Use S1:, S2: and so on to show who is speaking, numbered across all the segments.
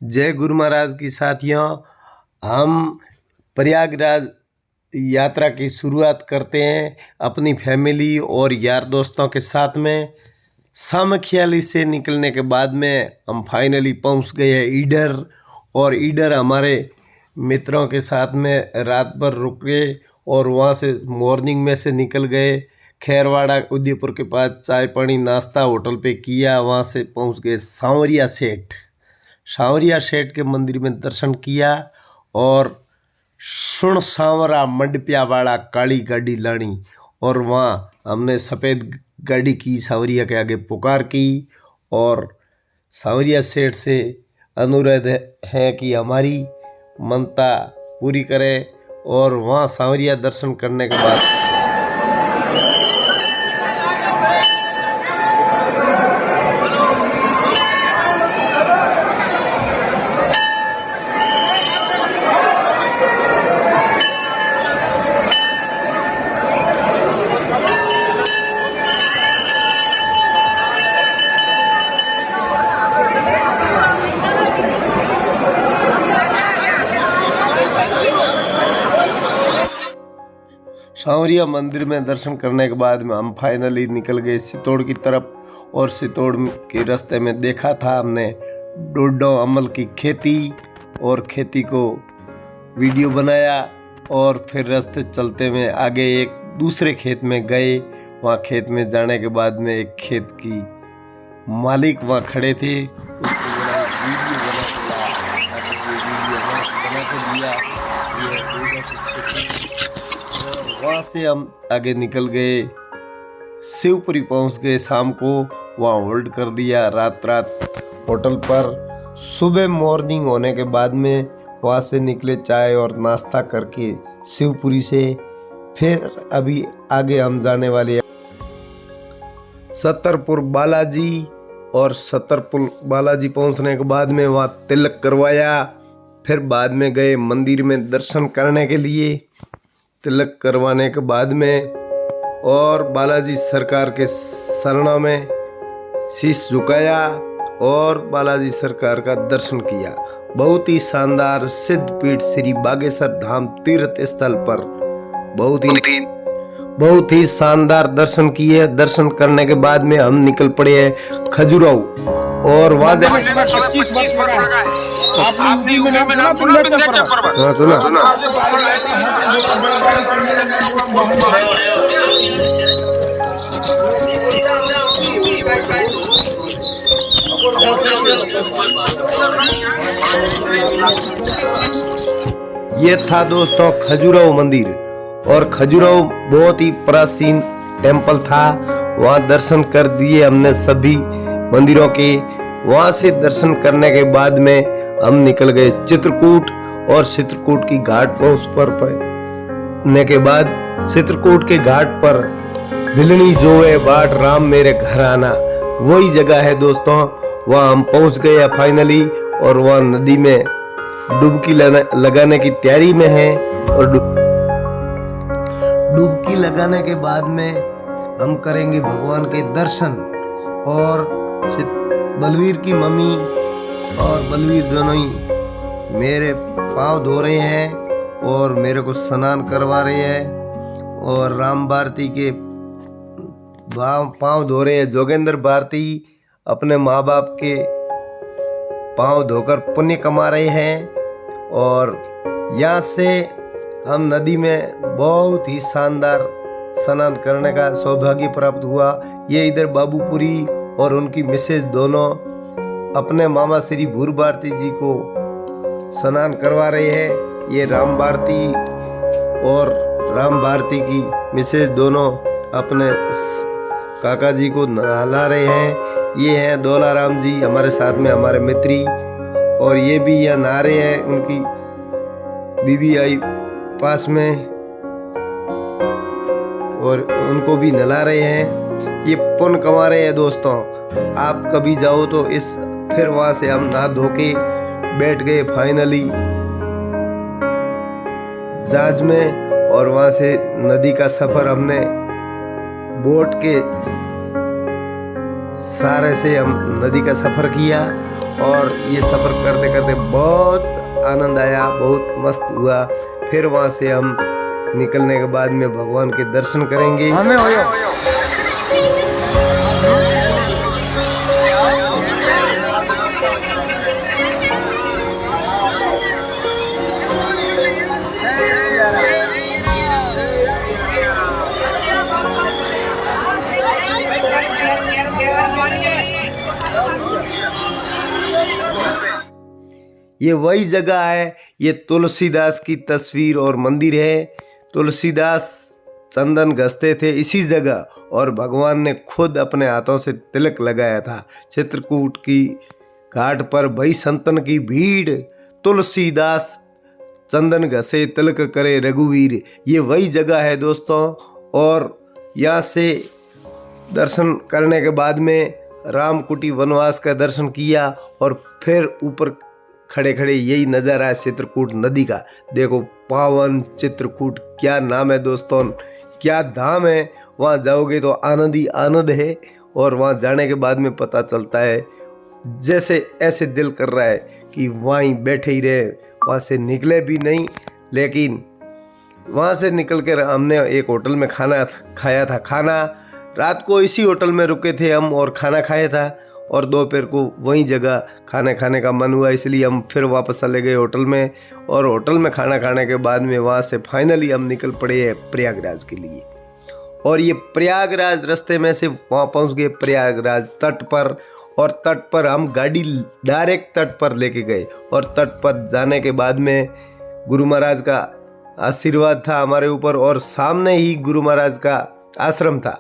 S1: जय गुरु महाराज की साथियों। हम प्रयागराज यात्रा की शुरुआत करते हैं अपनी फैमिली और यार दोस्तों के साथ में। सामखियाली से निकलने के बाद में हम फाइनली पहुंच गए हैं ईडर, और ईडर हमारे मित्रों के साथ में रात भर रुके और वहां से मॉर्निंग में से निकल गए खैरवाड़ा उदयपुर के पास। चाय पानी नाश्ता होटल पे किया, वहां से पहुंच गए सांवरिया सेठ के मंदिर में दर्शन किया और सुन सांवरा मंडपिया वाला काली गाड़ी लानी, और वहाँ हमने सफ़ेद गाड़ी की सांवरिया के आगे पुकार की। और सांवरिया सेठ से अनुरोध है कि हमारी मनता पूरी करें। और वहाँ सांवरिया दर्शन करने के बाद सांवरिया मंदिर में दर्शन करने के बाद में हम फाइनली निकल गए सितोड़ की तरफ। और सितोड़ के रास्ते में देखा था हमने डोडो अमल की खेती, और खेती को वीडियो बनाया। और फिर रास्ते चलते में आगे एक दूसरे खेत में गए। वहाँ खेत में जाने के बाद में एक खेत की मालिक वहाँ खड़े थे, उसको बना के दिया। वहाँ से हम आगे निकल गए, शिवपुरी पहुँच गए शाम को। वहाँ होल्ड कर दिया रात होटल पर। सुबह मॉर्निंग होने के बाद में वहाँ से निकले चाय और नाश्ता करके शिवपुरी से। फिर अभी आगे हम जाने वाले हैं सत्तरपुर बालाजी, और सत्तरपुर बालाजी पहुँचने के बाद में वहाँ तिलक करवाया। फिर बाद में गए मंदिर में दर्शन करने के लिए। तिलक करवाने के बाद में और बालाजी सरकार के शरणों में शीश झुकाया और बालाजी सरकार का दर्शन किया। बहुत ही शानदार सिद्धपीठ श्री बागेश्वर धाम तीर्थ स्थल पर बहुत ही शानदार दर्शन किए। दर्शन करने के बाद में हम निकल पड़े हैं खजुराहो, और वहाँ ये था दोस्तों खजुराहो मंदिर। और खजुराहो बहुत ही प्राचीन टेम्पल था। वहाँ दर्शन कर दिए हमने सभी मंदिरों के। वहाँ से दर्शन करने के बाद में हम निकल गए चित्रकूट, और चित्रकूट की घाट पहुँचने के बाद चित्रकूट के घाट पर भिलनी जो है बाट राम मेरे घर आना, वही जगह है दोस्तों। वहाँ हम पहुँच गए हैं फाइनली, और वहाँ नदी में डुबकी लगाने की तैयारी में है। और डुबकी लगाने के बाद में हम करेंगे भगवान के दर्शन। और बलवीर की मम्मी और बलवीर दोनों ही मेरे पाँव धो रहे हैं और मेरे को स्नान करवा रहे हैं। और राम भारती के पाँव धो रहे हैं। जोगेंद्र भारती अपने माँ बाप के पाँव धोकर पुण्य कमा रहे हैं। और यहाँ से हम नदी में बहुत ही शानदार स्नान करने का सौभाग्य प्राप्त हुआ। ये इधर बाबूपुरी और उनकी मिसेज दोनों अपने मामा श्री भूर भारती जी को स्नान करवा रहे हैं। ये राम भारती और राम भारती की मिसेज दोनों अपने काका जी को नहला रहे हैं। ये हैं दौला राम जी हमारे साथ में, हमारे मित्री। और ये भी यहाँ नहा रहे हैं, उनकी बीबी आई पास में और उनको भी नहला रहे हैं। ये पुण्य कमा रहे हैं दोस्तों। आप कभी जाओ तो इस फिर वहाँ से हम नहा धो के बैठ गए फाइनली जहाज में। और वहाँ से नदी का सफ़र हमने बोट के सहारे से हम नदी का सफ़र किया। और ये सफ़र करते करते बहुत आनंद आया, बहुत मस्त हुआ। फिर वहाँ से हम निकलने के बाद में भगवान के दर्शन करेंगे। हमें ये वही जगह है, ये तुलसीदास की तस्वीर और मंदिर है। तुलसीदास चंदन घसते थे इसी जगह, और भगवान ने खुद अपने हाथों से तिलक लगाया था। चित्रकूट की घाट पर भई संतन की भीड़, तुलसीदास चंदन घसे तिलक करे रघुवीर, ये वही जगह है दोस्तों। और यहाँ से दर्शन करने के बाद में रामकुटी वनवास का दर्शन किया, और फिर ऊपर खड़े खड़े यही नज़ारा है चित्रकूट नदी का। देखो पावन चित्रकूट, क्या नाम है दोस्तों, क्या धाम है। वहाँ जाओगे तो आनंद ही आनंद है, और वहाँ जाने के बाद में पता चलता है जैसे ऐसे दिल कर रहा है कि वहीं बैठे ही रहे, वहाँ से निकले भी नहीं। लेकिन वहाँ से निकल कर हमने एक होटल में खाना खाया था। खाना रात को इसी होटल में रुके थे हम और खाना खाया था, और दोपहर को वहीं जगह खाने खाने का मन हुआ, इसलिए हम फिर वापस चले गए होटल में। और होटल में खाना खाने के बाद में वहाँ से फाइनली हम निकल पड़े हैं प्रयागराज के लिए। और ये प्रयागराज रास्ते में से वहाँ पहुँच गए प्रयागराज तट पर, और तट पर हम गाड़ी डायरेक्ट तट पर लेके गए। और तट पर जाने के बाद में गुरु महाराज का आशीर्वाद था हमारे ऊपर, और सामने ही गुरु महाराज का आश्रम था।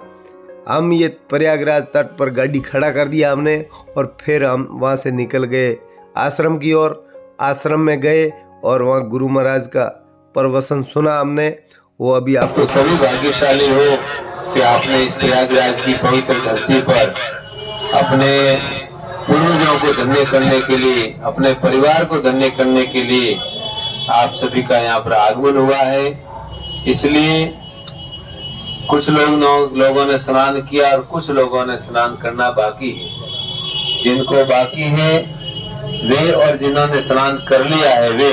S1: हम ये प्रयागराज तट पर गाड़ी खड़ा कर दिया हमने, और फिर हम वहाँ से निकल गए आश्रम की ओर। आश्रम में गए और वहाँ गुरु महाराज का प्रवचन सुना हमने। वो अभी आपको
S2: सभी भाग्यशाली हो कि आपने इस प्रयागराज की पवित्र धरती पर अपने पूर्वजों को धन्य करने के लिए, अपने परिवार को धन्य करने के लिए आप सभी का यहाँ पर आगमन हुआ है। इसलिए कुछ लोगों ने स्नान किया और कुछ लोगों ने स्नान करना बाकी है। जिनको बाकी है वे, और जिन्होंने स्नान कर लिया है वे,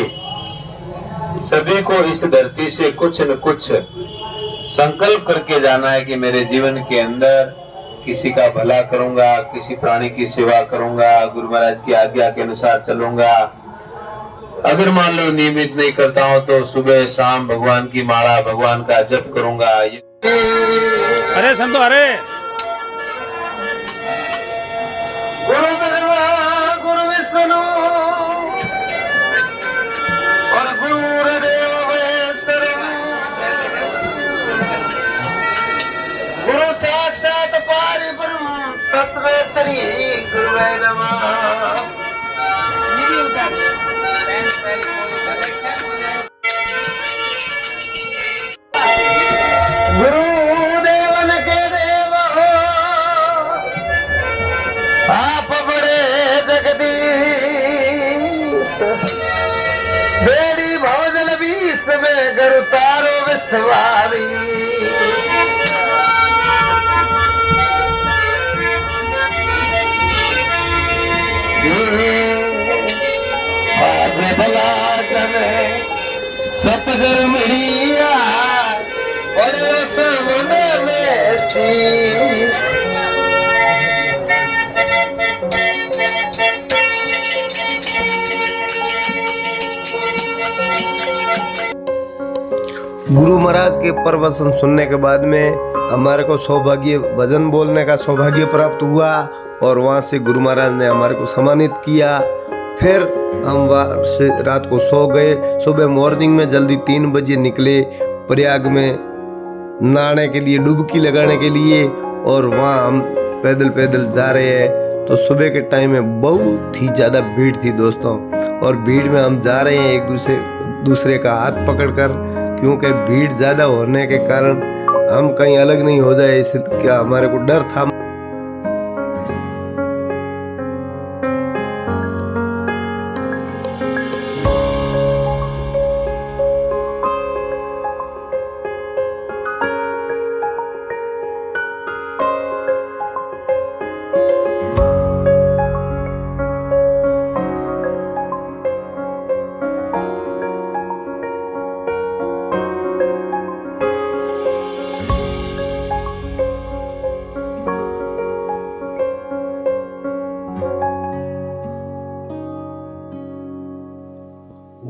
S2: सभी को इस धरती से कुछ न कुछ संकल्प करके जाना है कि मेरे जीवन के अंदर किसी का भला करूंगा, किसी प्राणी की सेवा करूंगा, गुरु महाराज की आज्ञा के अनुसार चलूंगा। अगर मान लो नियमित नहीं करता हूं तो सुबह शाम भगवान की माला, भगवान का जप करूंगा।
S3: अरे संतो, अरे
S1: गुरु ब्रह्मा गुरु विष्णु और गुरुदेव महेश्वरम, गुरु साक्षात परब्रह्म तस्मै श्री गुरुवे नमः। गुरुदेवन के देव हो आप, बड़े जगदीश, बेड़ी भवजल बीस में गुरु तारो विश्वामी। भला जने सतगुरु मिलिया और सामने में सी। गुरु महाराज के प्रवचन सुनने के बाद में हमारे को सौभाग्य भजन बोलने का सौभाग्य प्राप्त हुआ, और वहाँ से गुरु महाराज ने हमारे को सम्मानित किया। फिर हम वहाँ से रात को सो गए। सुबह मॉर्निंग में जल्दी 3 बजे निकले प्रयाग में नहाने के लिए, डुबकी लगाने के लिए, और वहाँ हम पैदल पैदल जा रहे हैं। तो सुबह के टाइम में बहुत ही ज़्यादा भीड़ थी दोस्तों, और भीड़ में हम जा रहे हैं एक दूसरे का हाथ पकड़कर, क्योंकि भीड़ ज़्यादा होने के कारण हम कहीं अलग नहीं हो जाए, इसलिए हमारे को डर था।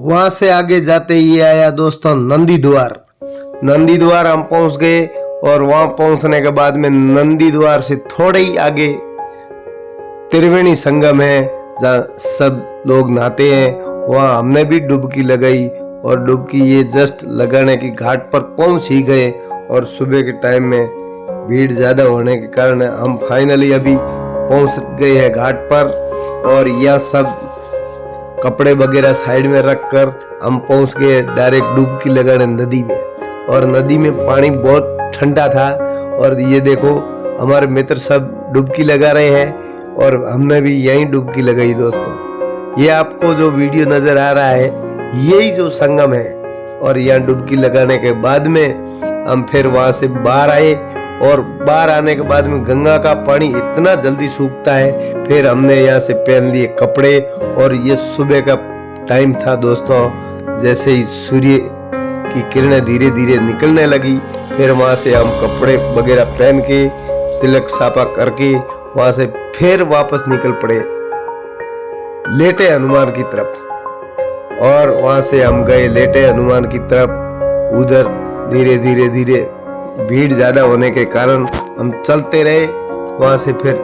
S1: वहां से आगे जाते ही आया दोस्तों नंदी द्वार। नंदी द्वार हम पहुंच गए और वहां पहुंचने के बाद में नंदी द्वार से थोड़े ही आगे त्रिवेणी संगम है जहाँ सब लोग नहाते हैं। वहां हमने भी डुबकी लगाई और डुबकी ये जस्ट लगाने की घाट पर पहुंच ही गए और सुबह के टाइम में भीड़ ज्यादा होने के कारण हम फाइनली अभी पहुंच गए हैं घाट पर। और यह सब कपड़े वगैरह साइड में रखकर हम पहुंच गए डायरेक्ट डुबकी लगाने नदी में। और नदी में पानी बहुत ठंडा था और ये देखो हमारे मित्र सब डुबकी लगा रहे हैं और हमने भी यहीं डुबकी लगाई दोस्तों। ये आपको जो वीडियो नजर आ रहा है यही जो संगम है। और यहाँ डुबकी लगाने के बाद में हम फिर वहां से बाहर आए और बाहर आने के बाद में गंगा का पानी इतना जल्दी सूखता है। फिर हमने यहाँ से पहन लिए कपड़े और ये सुबह का टाइम था दोस्तों। जैसे ही सूर्य की किरणें धीरे धीरे निकलने लगी फिर वहां से हम कपड़े वगैरह पहन के तिलक सापा करके वहां से फिर वापस निकल पड़े लेटे हनुमान की तरफ। और वहां से हम गए लेटे हनुमान की तरफ। उधर धीरे धीरे धीरे भीड़ ज्यादा होने के कारण हम चलते रहे। वहां से फिर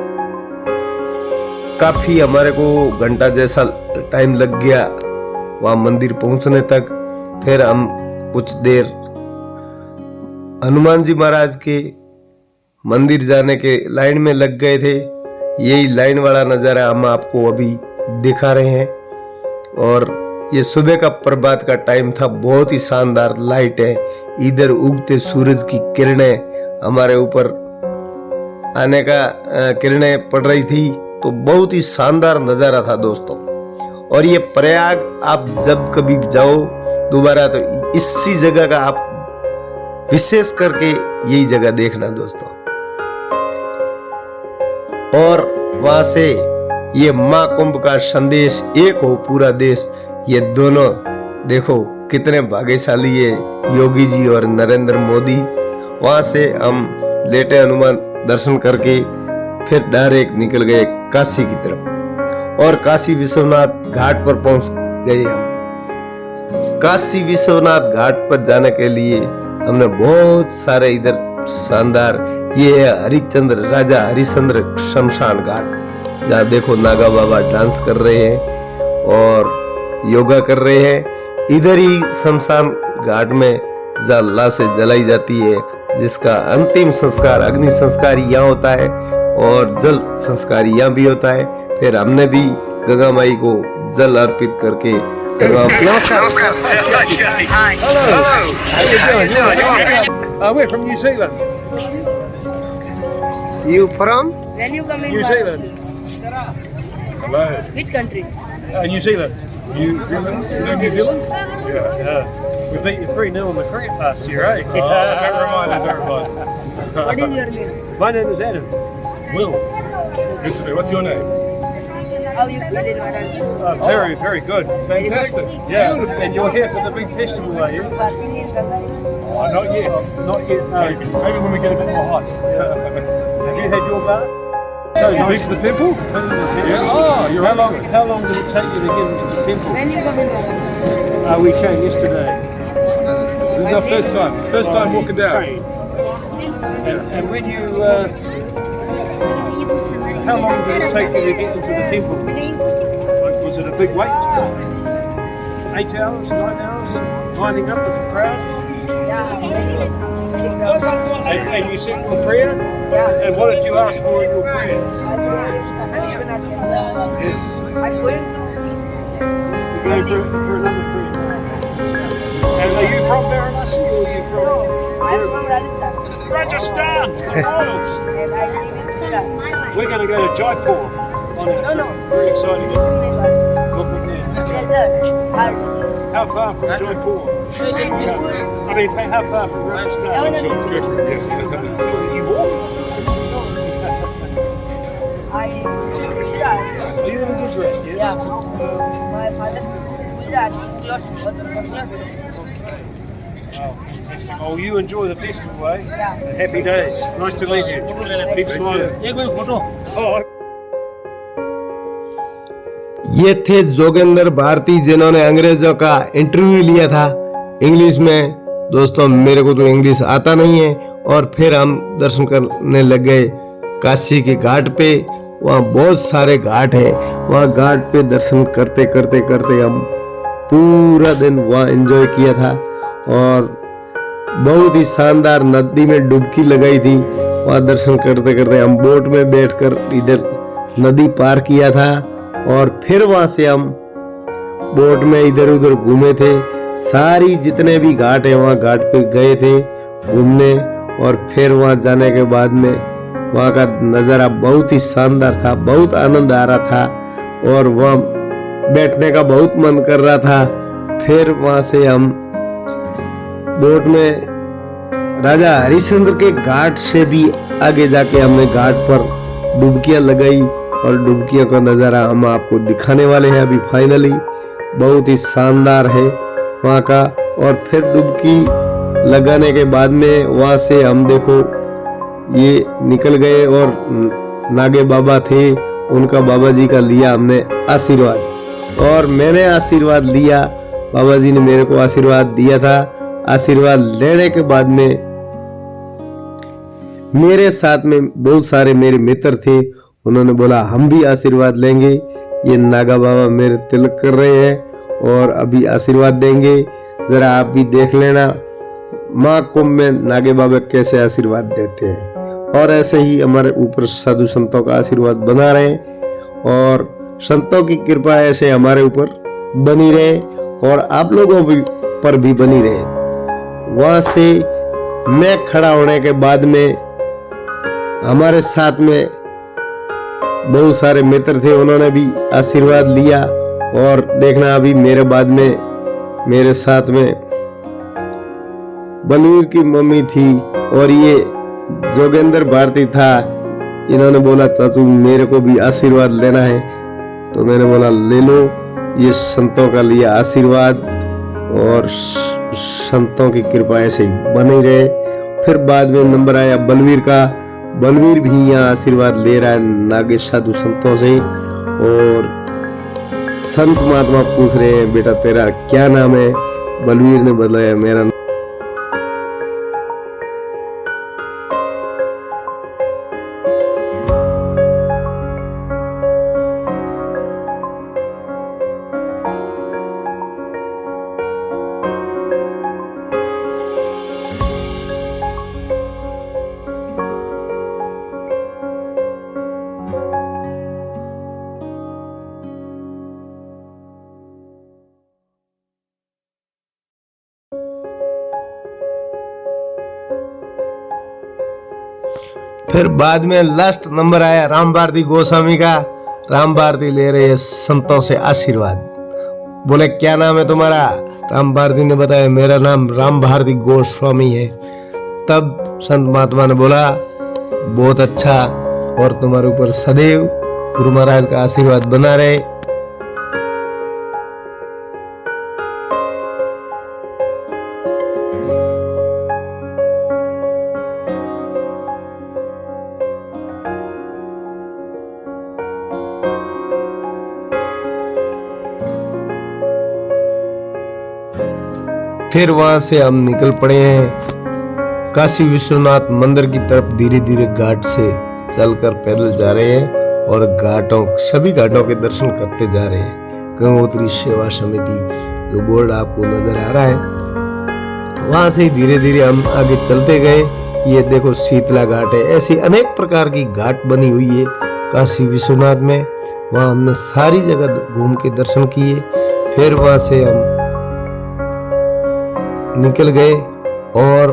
S1: काफी हमारे को घंटा जैसा टाइम लग गया वहां मंदिर पहुंचने तक। फिर हम कुछ देर हनुमान जी महाराज के मंदिर जाने के लाइन में लग गए थे। यही लाइन वाला नजारा हम आपको अभी दिखा रहे हैं। और ये सुबह का प्रभात का टाइम था, बहुत ही शानदार लाइट है। इधर उगते सूरज की किरणें हमारे ऊपर आने का किरणें पड़ रही थी तो बहुत ही शानदार नजारा था दोस्तों। और ये प्रयाग आप जब कभी जाओ दोबारा तो इसी जगह का आप विशेष करके यही जगह देखना दोस्तों। और वहां से ये महाकुंभ का संदेश एक हो पूरा देश, ये दोनों देखो कितने भाग्यशाली है योगी जी और नरेंद्र मोदी। वहां से हम लेटे हनुमान दर्शन करके फिर डायरेक्ट निकल गए काशी की तरफ और काशी विश्वनाथ घाट पर पहुंच गए हम। काशी विश्वनाथ घाट पर जाने के लिए हमने बहुत सारे इधर शानदार, ये है हरिश्चंद्र राजा हरिश्चंद्र शमशान घाट जहाँ देखो नागा बाबा डांस कर रहे हैं और योगा कर रहे हैं। इधर ही शमशान घाट में जहाँ लाशें जलाई जाती है जिसका अंतिम संस्कार अग्नि संस्कार यहाँ होता है और जल संस्कार यहाँ भी होता है। फिर हमने भी गंगा माई को जल अर्पित करके
S3: नमस्कार। We're from New Zealand.
S1: You from?
S4: When you come in
S3: New Zealand. Hello.
S4: Which country?
S3: New Zealand. New Zealand? You know New Zealand? Yeah. We beat you 3-0 in the cricket last year, eh? Don't remind.
S4: What is your name?
S3: My name is Adam.
S5: Will, good to know. What's your name?
S4: How you feel in Varanasi?
S3: Very, very good.
S5: Fantastic.
S3: Yeah.
S5: Beautiful.
S3: And you're here for the big festival, are you?
S4: Parking in Kalvari?
S5: Oh, not yet.
S3: Not yet, no.
S5: Maybe when we get a bit more hot.
S3: Have you had your bath? So
S5: Been
S3: nice.
S5: to the temple? Yeah. Oh, you're
S3: How
S5: right.
S3: long? How long did it take you to get into the temple?
S4: When you come in Varanasi?
S3: We came yesterday.
S5: This is our first time. First time walking down.
S3: Train. And when you, how long did it take you to get into the temple? Was it a big wait? 8 hours, 9 hours, lining up with the crowd? And you said your prayer?
S4: Yeah.
S3: And what did you ask for in your prayer? Yes.
S4: I'm going
S3: You're going for another prayer. And are you from Varanasi or are you from?
S4: I'm from Rajasthan.
S3: Rajasthan, the Royals.
S4: And I live in Gujarat.
S3: We're going to go to Jaipur on our
S4: No, no.
S3: trip. Very exciting. Go from there.
S4: Desert. Hard.
S3: How far from Jaipur? I mean, how far from Rajasthan?
S4: 700.
S3: You walk?
S4: I Gujarat.
S3: Are you in Gujarat? Yes.
S4: Yeah. My father Gujarat. Close.
S3: Oh, you enjoy the festival, eh?
S4: Yeah.
S3: Happy days. Nice to meet you. Keep smiling. Oh.
S1: ये थे जोगेंद्र भारती जिन्होंने अंग्रेजों का interview लिया था English में। दोस्तों मेरे को तो इंग्लिश आता नहीं है। और फिर हम दर्शन करने लग गए काशी के घाट पे। वहाँ बहुत सारे घाट है, वहाँ घाट पे दर्शन करते करते करते हम पूरा दिन वहाँ एंजॉय किया था। और बहुत ही शानदार नदी में डुबकी लगाई थी। वहाँ दर्शन करते करते हम बोट में बैठकर इधर नदी पार किया था। और फिर वहाँ से हम बोट में इधर उधर घूमे थे। सारी जितने भी घाट है वहाँ घाट पे गए थे घूमने। और फिर वहाँ जाने के बाद में वहाँ का नज़ारा बहुत ही शानदार था, बहुत आनंद आ रहा था और वहाँ बैठने का बहुत मन कर रहा था। फिर वहाँ से हम बोट में राजा हरिश्चंद्र के घाट से भी आगे जाके हमने घाट पर डुबकियां लगाई और डुबकियों का नज़ारा हम आपको दिखाने वाले हैं अभी फाइनली। बहुत ही शानदार है वहाँ का। और फिर डुबकी लगाने के बाद में वहाँ से हम देखो ये निकल गए और नागे बाबा थे, उनका बाबा जी का लिया हमने आशीर्वाद और मैंने आशीर्वाद लिया। बाबा जी ने मेरे को आशीर्वाद दिया था। आशीर्वाद लेने के बाद में मेरे साथ में बहुत सारे मेरे मित्र थे, उन्होंने बोला हम भी आशीर्वाद लेंगे। ये नागा बाबा मेरे तिलक कर रहे हैं और अभी आशीर्वाद देंगे, जरा आप भी देख लेना महाकुंभ में नागे बाबा कैसे आशीर्वाद देते हैं। और ऐसे ही हमारे ऊपर साधु संतों का आशीर्वाद बना रहे और संतों की कृपा ऐसे हमारे ऊपर बनी रहे और आप लोगों पर भी बनी रहे। वहां से मैं खड़ा होने के बाद में हमारे साथ में बहुत सारे मित्र थे, उन्होंने भी आशीर्वाद लिया। और देखना अभी मेरे बाद में मेरे साथ में बलवीर की मम्मी थी और ये जोगेंद्र भारती था। इन्होंने बोला चाचू मेरे को भी आशीर्वाद लेना है, तो मैंने बोला ले लो ये संतों का लिया आशीर्वाद और संतों की कृपा ऐसे ही बनी रहे। फिर बाद में नंबर आया बलवीर का। बलवीर भी यहाँ आशीर्वाद ले रहा है नागेश साधु संतों से और संत महात्मा पूछ रहे हैं बेटा तेरा क्या नाम है। बलवीर ने बताया मेरा फिर बाद में लास्ट नंबर आया राम भारती गोस्वामी का। राम भारती ले रहे हैं संतों से आशीर्वाद। बोले क्या नाम है तुम्हारा? राम भारती ने बताया मेरा नाम राम भारती गोस्वामी है। तब संत महात्मा ने बोला बहुत अच्छा और तुम्हारे ऊपर सदैव गुरु महाराज का आशीर्वाद बना रहे। फिर वहां से हम निकल पड़े हैं काशी विश्वनाथ मंदिर की तरफ। धीरे धीरे घाट से चलकर पैदल जा रहे हैं और सभी घाटों के दर्शन करते जा रहे हैं। गंगोत्री सेवा समिति जो बोर्ड आपको नजर आ रहा है, वहां से धीरे धीरे हम आगे चलते गए। ये देखो शीतला घाट है। ऐसी अनेक प्रकार की घाट बनी हुई है काशी विश्वनाथ में। वहां हमने सारी जगह घूम के दर्शन किए। फिर वहां से हम निकल गए और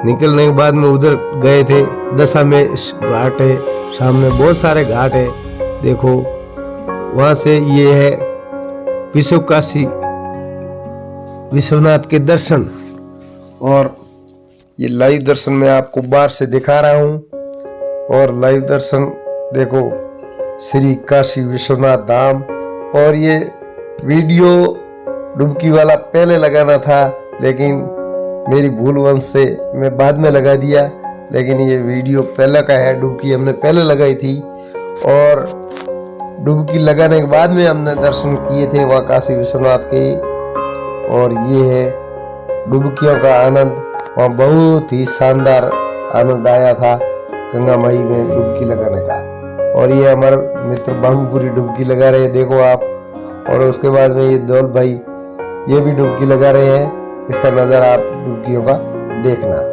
S1: निकलने के बाद में उधर गए थे दशामेश घाट है, सामने बहुत सारे घाट है। देखो वहां से ये है विश्व काशी विश्वनाथ के दर्शन और ये लाइव दर्शन मैं आपको बाहर से दिखा रहा हूं। और लाइव दर्शन देखो श्री काशी विश्वनाथ धाम। और ये वीडियो डुबकी वाला पहले लगाना था लेकिन मेरी भूलवंश से मैं बाद में लगा दिया, लेकिन ये वीडियो पहले का है। डुबकी हमने पहले लगाई थी और डुबकी लगाने के बाद में हमने दर्शन किए थे वहाँ काशी विश्वनाथ के। और ये है डुबकियों का आनंद। वहाँ बहुत ही शानदार आनंद आया था गंगा माई में डुबकी लगाने का। और ये हमारे मित्र बाबूपुरी डुबकी लगा रहे हैं, देखो आप। और उसके बाद में ये दौल भाई ये भी डुबकी लगा रहे हैं। इसका नज़ारा आप डुबकियों का देखना।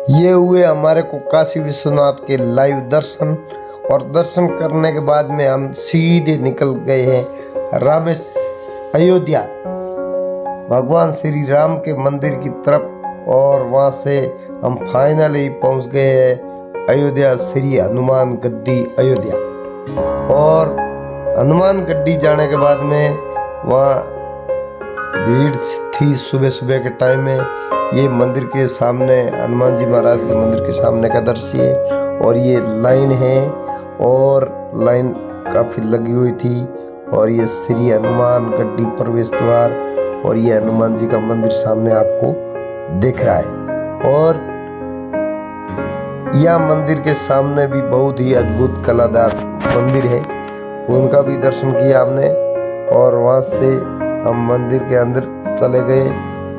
S1: ये हुए हमारे को काशी विश्वनाथ के लाइव दर्शन। और दर्शन करने के बाद में हम सीधे निकल गए हैं अयोध्या भगवान श्री राम के मंदिर की तरफ। और वहाँ से हम फाइनली पहुँच गए हैं अयोध्या श्री हनुमान गद्दी अयोध्या। और हनुमान गद्दी जाने के बाद में वहाँ भीड़ थी सुबह सुबह के टाइम में। ये मंदिर के सामने हनुमान जी महाराज के मंदिर के सामने का दृश्य है। और ये लाइन है और लाइन काफ़ी लगी हुई थी। और ये श्री हनुमान गद्दी प्रवेश द्वार और ये हनुमान जी का मंदिर सामने आपको दिख रहा है। और यह मंदिर के सामने भी बहुत ही अद्भुत कलादार मंदिर है, उनका भी दर्शन किया हमने। और वहाँ से हम मंदिर के अंदर चले गए।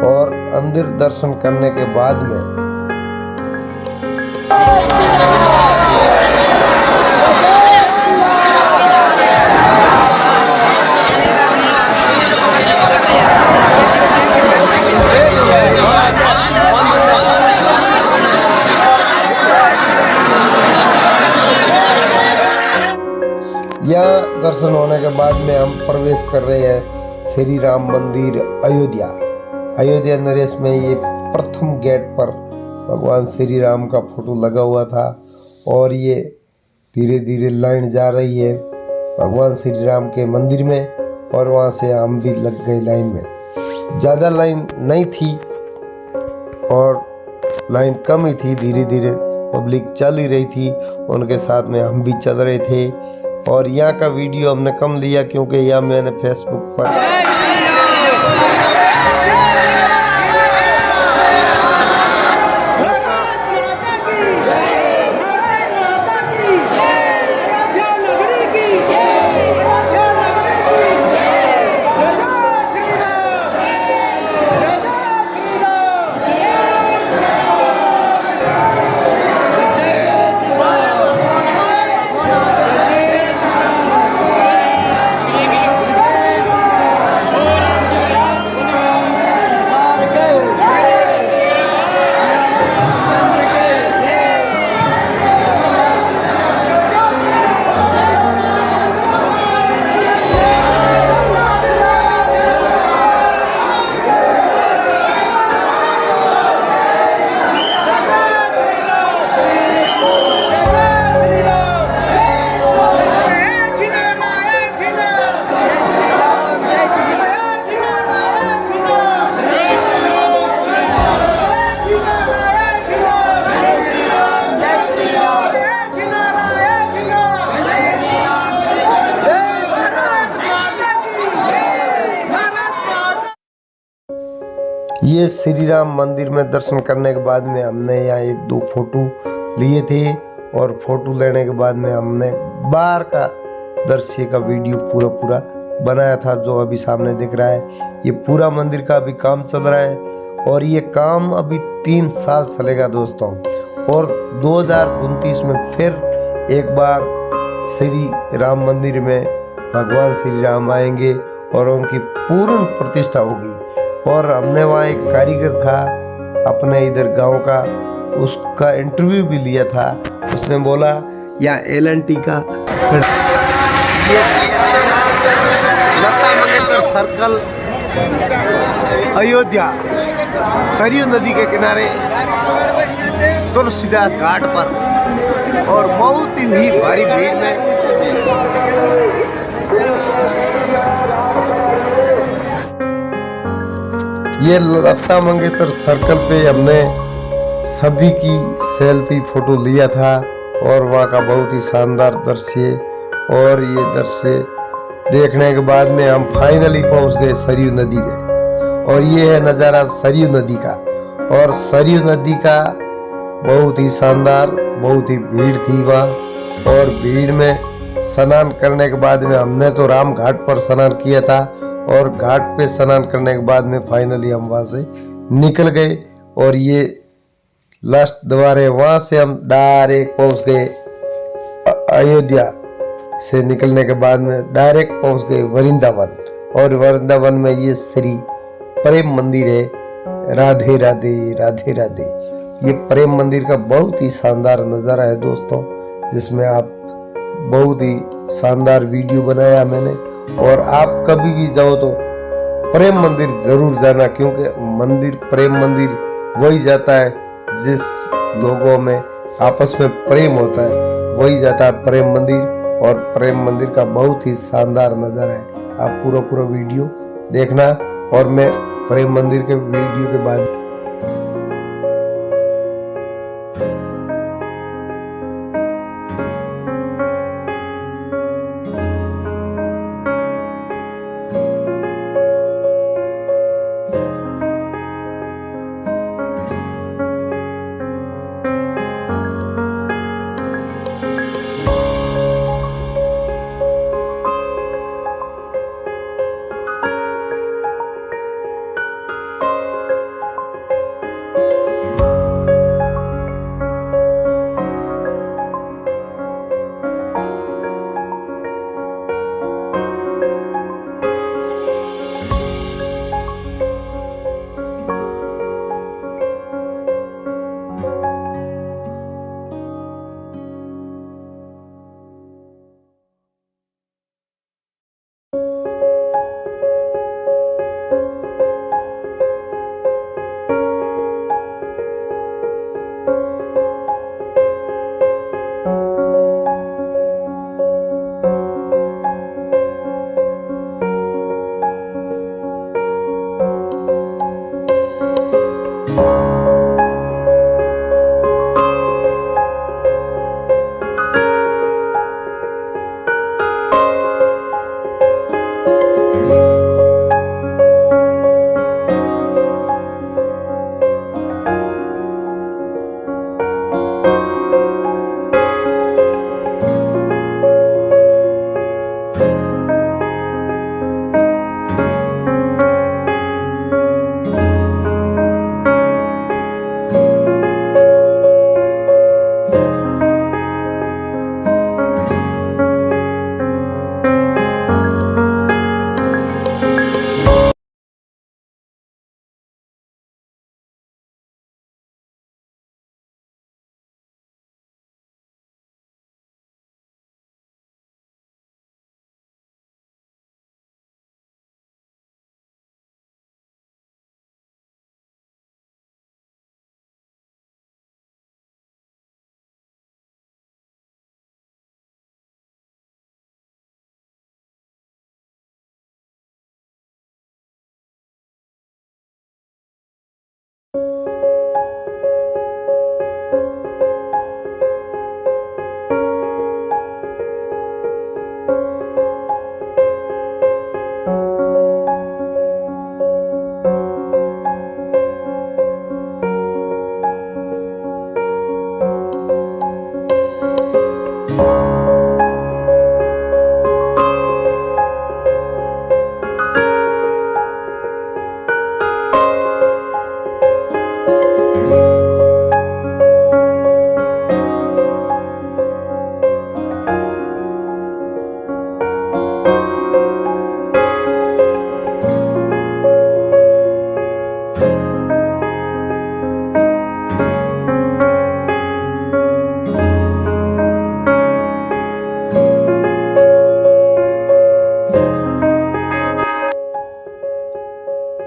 S1: और अंदर दर्शन करने के बाद में यहाँ दर्शन होने के बाद में हम प्रवेश कर रहे हैं श्री राम मंदिर अयोध्या। अयोध्या नरेश में ये प्रथम गेट पर भगवान श्री राम का फोटो लगा हुआ था। और ये धीरे धीरे लाइन जा रही है भगवान श्री राम के मंदिर में। और वहाँ से हम भी लग गए लाइन में। ज़्यादा लाइन नहीं थी और लाइन कम ही थी, धीरे धीरे पब्लिक चल ही रही थी, उनके साथ में हम भी चल रहे थे। और यहाँ का वीडियो हमने कम लिया क्योंकि यहाँ मैंने फेसबुक पर ये श्री राम मंदिर में दर्शन करने के बाद में हमने यहाँ 1-2 फोटो लिए थे और फोटो लेने के बाद में हमने बाहर का दृश्य का वीडियो पूरा बनाया था, जो अभी सामने दिख रहा है। ये पूरा मंदिर का अभी काम चल रहा है और ये काम अभी 3 साल चलेगा दोस्तों। और 2029 में फिर एक बार श्री राम मंदिर में भगवान श्री राम आएंगे और उनकी पूर्ण प्रतिष्ठा होगी। और हमने वहाँ एक कारीगर था अपने इधर गांव का, उसका इंटरव्यू भी लिया था। उसने बोला यहाँ LNT का लता मंगेशकर सर्कल अयोध्या सरयू नदी के किनारे तुलसीदास घाट पर, और बहुत ही भारी भीड़ में ये लता मंगेशकर सर्कल पे हमने सभी की सेल्फी फोटो लिया था और वहाँ का बहुत ही शानदार दृश्य। और ये दृश्य देखने के बाद में हम फाइनली पहुँच गए सरयू नदी में। और ये है नज़ारा सरयू नदी का, और सरयू नदी का बहुत ही शानदार, बहुत ही भीड़ थी वहाँ। और भीड़ में स्नान करने के बाद में हमने तो राम घाट पर स्नान किया था, और घाट पे स्नान करने के बाद में फाइनली हम वहाँ से निकल गए। और ये लास्ट द्वार है, वहाँ से हम डायरेक्ट पहुँच गए अयोध्या से निकलने के बाद में डायरेक्ट पहुँच गए वृंदावन। और वृंदावन में ये श्री प्रेम मंदिर है। राधे राधे राधे राधे। ये प्रेम मंदिर का बहुत ही शानदार नज़ारा है दोस्तों, जिसमें आप बहुत ही शानदार वीडियो बनाया मैंने। और आप कभी भी जाओ तो प्रेम मंदिर जरूर जाना, क्योंकि मंदिर प्रेम मंदिर वही जाता है जिस लोगों में आपस में प्रेम होता है, वही जाता है प्रेम मंदिर। और प्रेम मंदिर का बहुत ही शानदार नज़ारा है। आप पूरा वीडियो देखना, और मैं प्रेम मंदिर के वीडियो के बाद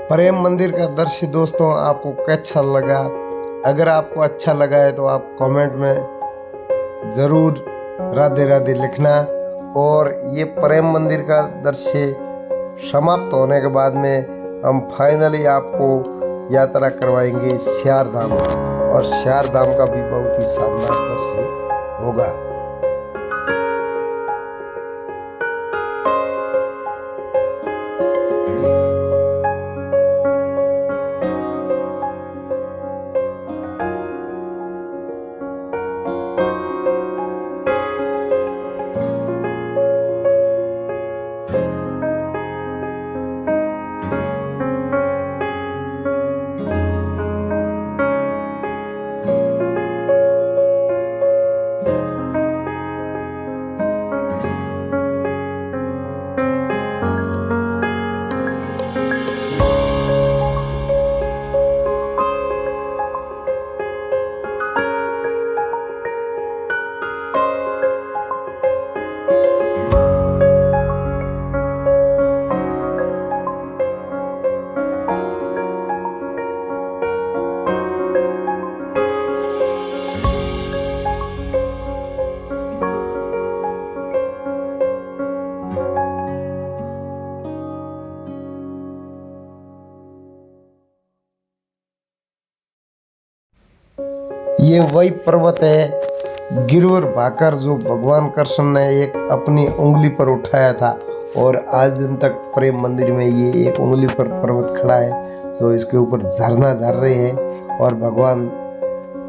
S1: प्रेम मंदिर का दृश्य दोस्तों आपको कैसा लगा? अगर आपको अच्छा लगा है तो आप कमेंट में ज़रूर राधे राधे लिखना। और ये प्रेम मंदिर का दृश्य समाप्त होने के बाद में हम फाइनली आपको यात्रा करवाएंगे स्यार धाम, और स्यार धाम का भी बहुत ही शानदार दृश्य होगा। ये वही पर्वत है गिरवर भाकर जो भगवान कृष्ण ने एक अपनी उंगली पर उठाया था, और आज दिन तक प्रेम मंदिर में ये एक उंगली पर पर्वत खड़ा है। तो इसके ऊपर झरना झर रहे हैं, और भगवान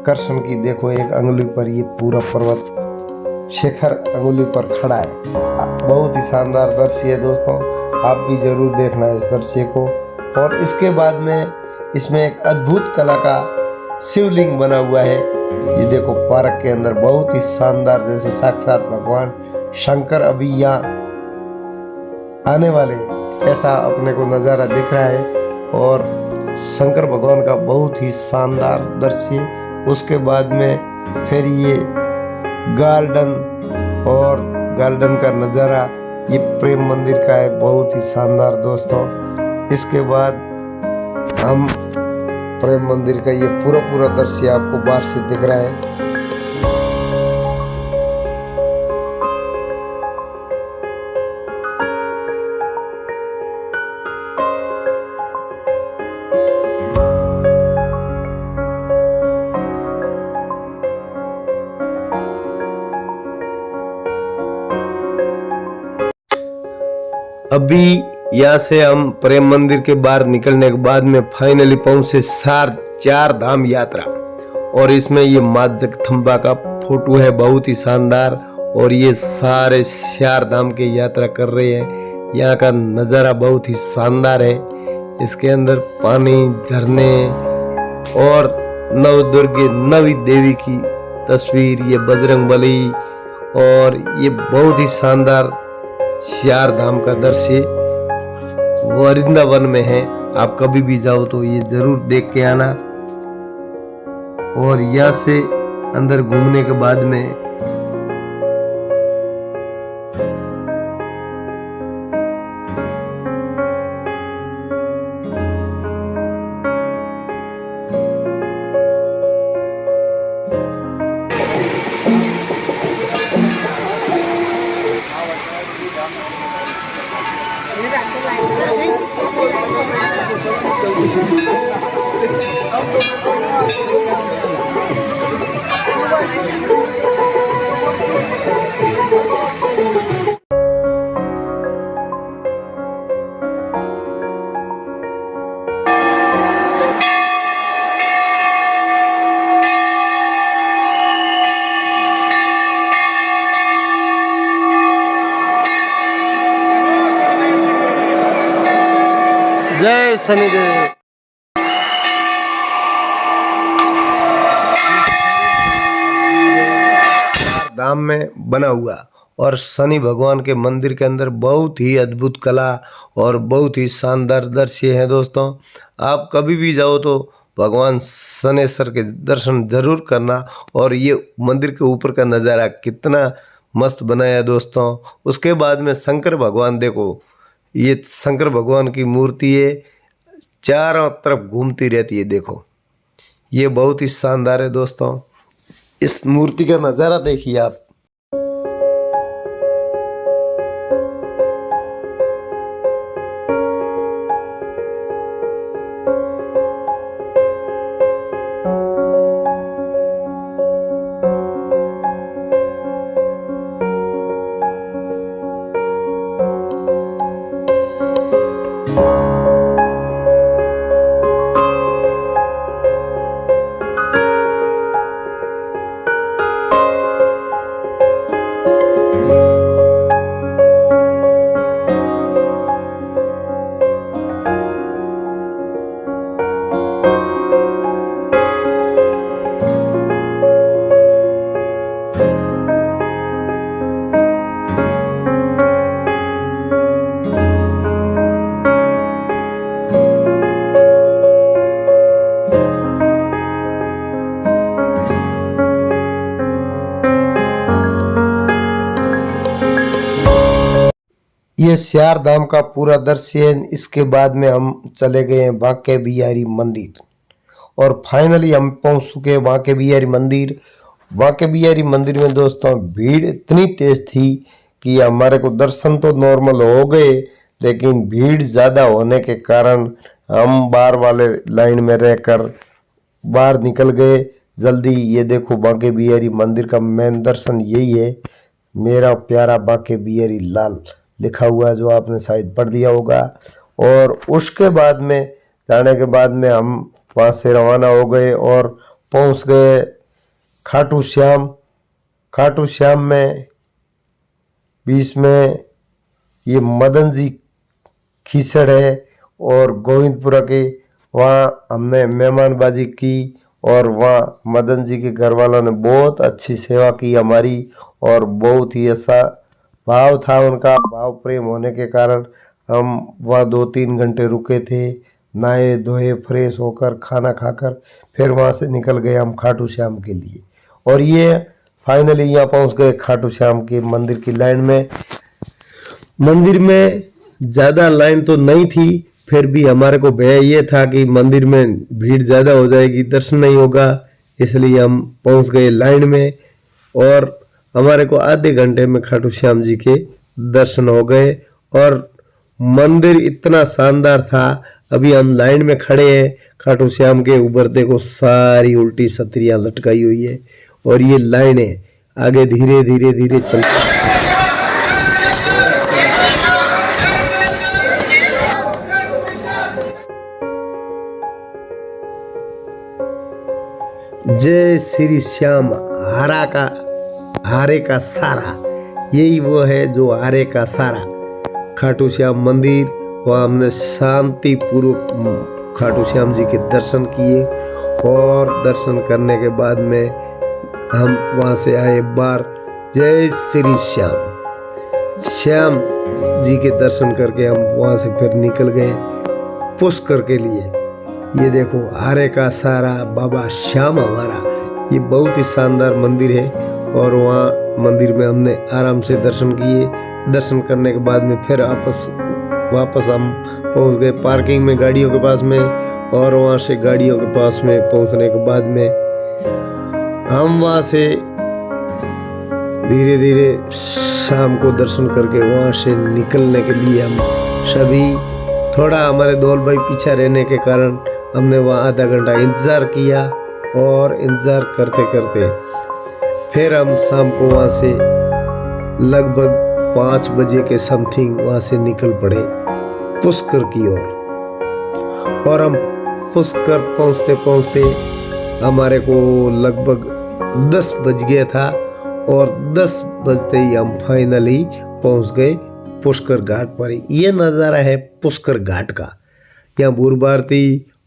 S1: कृष्ण की देखो एक उंगली पर ये पूरा पर्वत शिखर उंगली पर खड़ा है। बहुत ही शानदार दृश्य है दोस्तों, आप भी जरूर देखना इस दृश्य को। और इसके बाद में इसमें एक अद्भुत कला का शिवलिंग बना हुआ है। ये देखो पार्क के अंदर बहुत ही शानदार, जैसे साक्षात भगवान शंकर अभी यहाँ आने वाले, ऐसा अपने को नज़ारा दिख रहा है। और शंकर भगवान का बहुत ही शानदार दृश्य। उसके बाद में फिर ये गार्डन, और गार्डन का नज़ारा ये प्रेम मंदिर का है, बहुत ही शानदार दोस्तों। इसके बाद हम प्रेम मंदिर का ये पूरा दृश्य आपको बाहर से दिख रहा है। अभी यहाँ से हम प्रेम मंदिर के बाहर निकलने के बाद में फाइनली पहुंचे चार धाम यात्रा, और इसमें ये माँ जगदम्बा का फोटो है बहुत ही शानदार। और ये सारे चार धाम की यात्रा कर रहे हैं। यहाँ का नज़ारा बहुत ही शानदार है। इसके अंदर पानी, झरने और नवदुर्गे नवी देवी की तस्वीर, ये बजरंगबली, और ये बहुत ही शानदार चार धाम का दृश्य वृंदावन में है। आप कभी भी जाओ तो ये जरूर देख के आना। और यहाँ से अंदर घूमने के बाद में जय शनिदेव। धाम में बना हुआ, और शनि भगवान के मंदिर के अंदर बहुत ही अद्भुत कला और बहुत ही शानदार दृश्य है दोस्तों। आप कभी भी जाओ तो भगवान शनेश्वर के दर्शन जरूर करना। और ये मंदिर के ऊपर का नज़ारा कितना मस्त बनाया दोस्तों। उसके बाद में शंकर भगवान, देखो ये शंकर भगवान की मूर्ति है, चारों तरफ घूमती रहती है। देखो ये बहुत ही शानदार है दोस्तों। इस मूर्ति का नज़ारा देखिए आप। ये स्यार धाम का पूरा दृश्य है। इसके बाद में हम चले गए हैं बांके बिहारी मंदिर और फाइनली हम पहुंच चुके हैं बांके बिहारी मंदिर। बांके बिहारी मंदिर में दोस्तों भीड़ इतनी तेज थी कि हमारे को दर्शन तो नॉर्मल हो गए, लेकिन भीड़ ज़्यादा होने के कारण हम बाहर वाले लाइन में रहकर बाहर निकल गए जल्दी। ये देखो बांके बिहारी मंदिर का मेन दर्शन यही है। मेरा प्यारा बांके बिहारी लाल लिखा हुआ है, जो आपने शायद पढ़ दिया होगा। और उसके बाद में जाने के बाद में हम वहाँ से रवाना हो गए और पहुँच गए खाटू श्याम। खाटू श्याम में बीच में ये मदन जी खीसड़ है और गोविंदपुरा के वहाँ हमने मेहमानबाजी की और वहाँ मदन जी के घर वालों ने बहुत अच्छी सेवा की हमारी और बहुत ही ऐसा भाव था उनका, भाव प्रेम होने के कारण हम वहाँ 2-3 घंटे रुके थे। नहाए धोए फ्रेश होकर खाना खाकर फिर वहाँ से निकल गए हम खाटू श्याम के लिए। और ये फाइनली यहाँ पहुँच गए खाटू श्याम के मंदिर की लाइन में। मंदिर में ज़्यादा लाइन तो नहीं थी, फिर भी हमारे को भय ये था कि मंदिर में भीड़ ज़्यादा हो जाएगी, दर्शन नहीं होगा, इसलिए हम पहुँच गए लाइन में। और हमारे को आधे घंटे में खाटू श्याम जी के दर्शन हो गए और मंदिर इतना शानदार था। अभी हम लाइन में खड़े हैं खाटू श्याम के ऊपर, देखो सारी उल्टी छतरियाँ लटकाई हुई है और ये लाइनें आगे धीरे धीरे धीरे चल। जय श्री श्याम, हारे का सारा, यही वो है जो हारे का सारा खाटू श्याम मंदिर। वहाँ हमने शांति पूर्वक खाटू श्याम जी के दर्शन किए और दर्शन करने के बाद में हम वहाँ से आए बाहर। जय श्री श्याम जी के दर्शन करके हम वहाँ से फिर निकल गए पुष्कर के लिए। ये देखो हारे का सारा बाबा श्याम हमारा, ये बहुत ही शानदार मंदिर है। और वहाँ मंदिर में हमने आराम से दर्शन किए। दर्शन करने के बाद में फिर वापस हम पहुँच गए पार्किंग में गाड़ियों के पास में। और वहाँ से गाड़ियों के पास में पहुँचने के बाद में हम वहाँ से धीरे धीरे शाम को दर्शन करके वहाँ से निकलने के लिए हम सभी, थोड़ा हमारे दौल भाई पीछे रहने के कारण हमने वहाँ आधा घंटा इंतज़ार किया और इंतज़ार करते करते फिर हम शाम को वहाँ से लगभग 5 बजे के समथिंग वहाँ से निकल पड़े पुष्कर की ओर। और हम पुष्कर पहुँचते पहुँचते हमारे को लगभग 10 बज गया था और 10 बजते ही हम फाइनली पहुँच गए पुष्कर घाट पर। ये नज़ारा है पुष्कर घाट का। यहाँ भूर भारती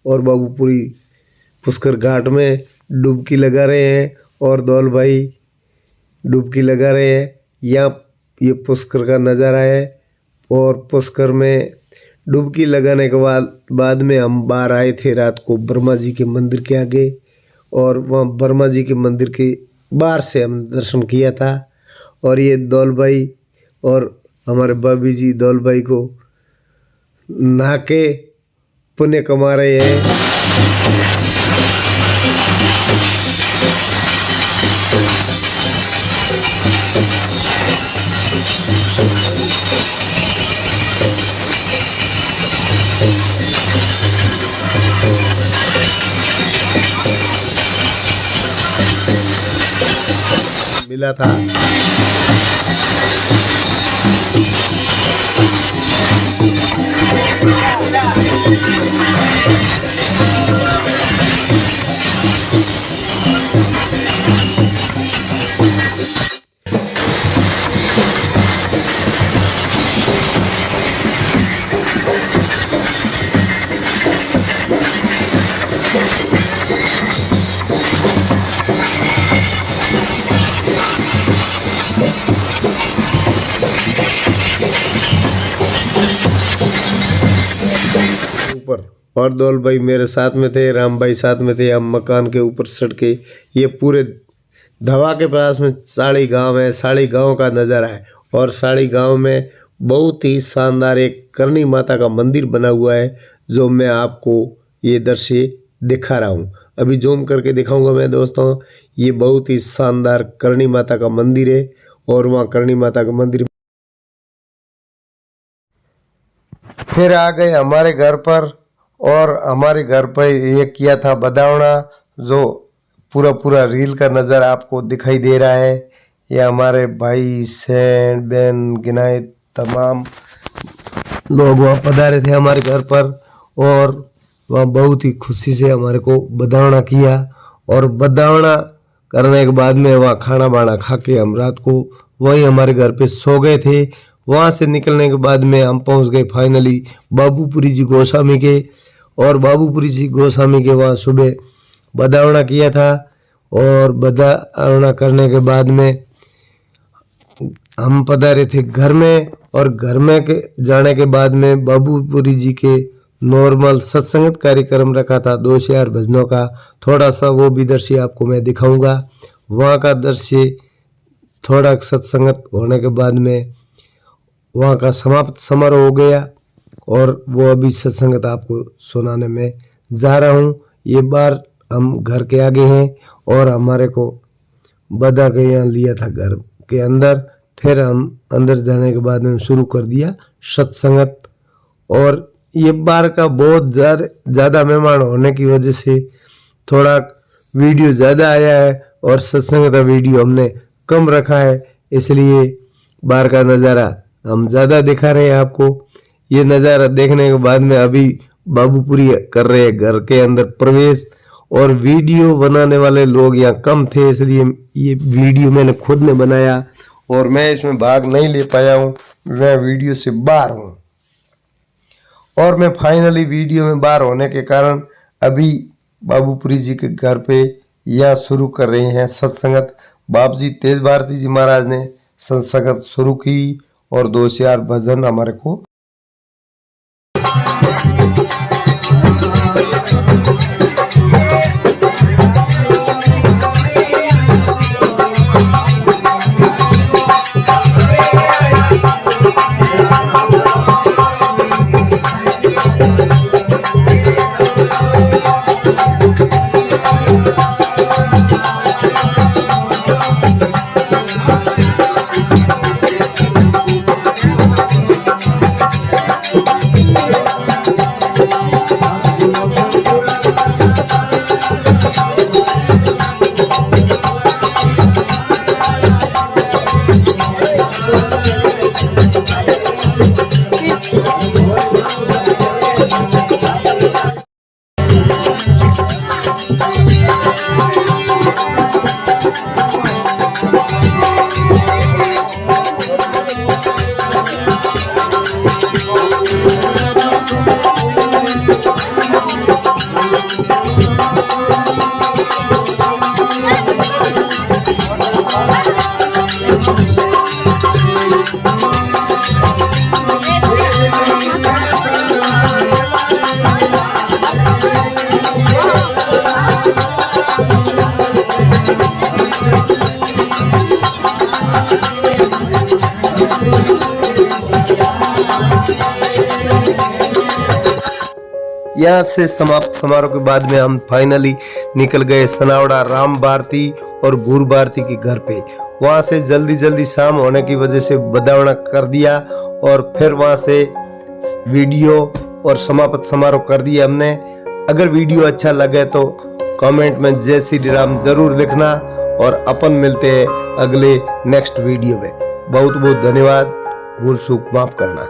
S1: और बाबूपुरी पुष्कर घाट में डुबकी लगा रहे हैं और दौल भाई डुबकी लगा रहे हैं। यहाँ ये पुष्कर का नज़ारा है। और पुष्कर में डुबकी लगाने के बाद में हम बाहर आए थे रात को ब्रह्मा जी के मंदिर के आगे। और वहाँ ब्रह्मा जी के मंदिर के बाहर से हम दर्शन किया था। और ये दौल भाई और हमारे बाबी जी दौल भाई को नहा के पुण्य कमा रहे हैं। मिला था। ऊपर और दौल भाई मेरे साथ में थे, राम भाई साथ में थे। हम मकान के ऊपर चढ़ के ये पूरे धवा के पास में साड़ी गांव है, साड़ी गांव का नज़ारा है। और साड़ी गांव में बहुत ही शानदार एक करणी माता का मंदिर बना हुआ है, जो मैं आपको ये दृश्य दिखा रहा हूँ। अभी जूम करके दिखाऊंगा मैं दोस्तों। ये बहुत ही शानदार करणी माता का मंदिर है। और वहाँ करणी माता का मंदिर फिर आ गए हमारे घर पर। और हमारे घर पर ये किया था बदावना, जो पूरा रील का नज़र आपको दिखाई दे रहा है। ये हमारे भाई सैन बहन गिनाए तमाम लोग वहाँ पधारे थे हमारे घर पर। और वहाँ बहुत ही खुशी से हमारे को बदावना किया। और बदावना करने के बाद में वहाँ खाना बाना खा के हम रात को वही हमारे घर पे सो गए थे। वहाँ से निकलने के बाद में हम पहुँच गए फाइनली बाबूपुरी जी गोस्वामी के। और बाबूपुरी जी गोस्वामी के वहाँ सुबह बदावना किया था। और बदावना करने के बाद में हम पधारे थे घर में। और घर में के जाने के बाद में बाबूपुरी जी के नॉर्मल सत्संगत कार्यक्रम रखा था 2000 भजनों का। थोड़ा सा वो भी दृश्य आपको मैं दिखाऊंगा। वहाँ का दृश्य थोड़ा सत्संगत होने के बाद में वहाँ का समाप्त समारोह हो गया। और वो अभी सत्संगत आपको सुनाने में जा रहा हूँ। ये बार हम घर के आगे हैं और हमारे को बदा के यहाँ लिया था घर के अंदर। फिर हम अंदर जाने के बाद में शुरू कर दिया सत्संगत। और ये बार का बहुत ज़्यादा मेहमान होने की वजह से थोड़ा वीडियो ज़्यादा आया है और सत्संग का वीडियो हमने कम रखा है, इसलिए बाहर का नज़ारा हम ज़्यादा दिखा रहे हैं आपको। ये नज़ारा देखने के बाद में अभी बाबूपुरी कर रहे हैं घर के अंदर प्रवेश। और वीडियो बनाने वाले लोग यहाँ कम थे, इसलिए ये वीडियो मैंने खुद ने बनाया और मैं इसमें भाग नहीं ले पाया हूँ, मैं वीडियो से बाहर हूँ। और मैं फाइनली वीडियो में बाहर होने के कारण अभी बाबूपुरी जी के घर पे यह शुरू कर रहे हैं सत्संगत। बाप जी तेज भारती जी महाराज ने सत्संगत शुरू की और 2000 भजन हमारे को यहाँ से समाप्त समारोह के बाद में हम फाइनली निकल गए सनावड़ा राम भारती और भूर भारती के घर पे। वहाँ से जल्दी शाम होने की वजह से बदावना कर दिया और फिर वहाँ से वीडियो और समापन समारोह कर दिया हमने। अगर वीडियो अच्छा लगे तो कमेंट में जय श्री राम जरूर लिखना और अपन मिलते हैं अगले नेक्स्ट वीडियो में। बहुत बहुत धन्यवाद। भूल चूक माफ करना।